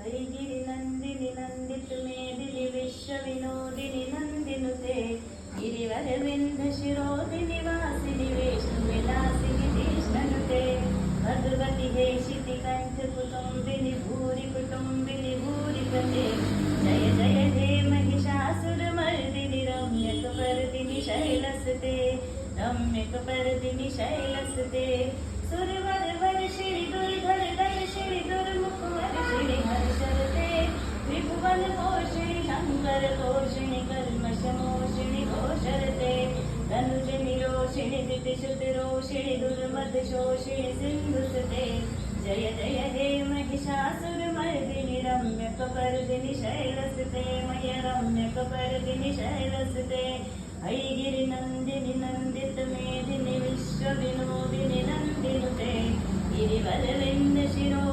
ऐगिरि नन्दिनि नन्दित मेदिनि विश्वविनोदिनि नन्दिनुते गिरिवरविन्द शिरोदिनि वासिनि विष्णुविलासिनि तीक्ष्णनुते भगवति हेशिति कण्ठ कुटुम्बिनि भूरि कुटुम्बिनि भूरिपते जय जय हे महिषासुरमर्दिनि रम्यकपर्दिनि शैलसुते रम्यकपर्दिनि शैलसुते सुरवर वर्षिणि दुर्धर दर्शिणि दुर्मुख वर्षिणि हर्षरते त्रिभुवन पोषिणि शङ्कर तोषिणि कल्मषमोषिणि घोषरते तनुजनि रोषिणि दितिश्रुतिरोषिणि दुर्मद शोषिणि सिन्धुसुते जय जय हे महिषासुरमर्दिनि रम्यकपर्दिनि शैलसुते मय रम्यकपर्दिनि शैलसुते ऐगिरि नन्दिनि नन्दित मेदिनि विश्वविनोदिनि नन्दिनुते गिरिवरविन्द शिरो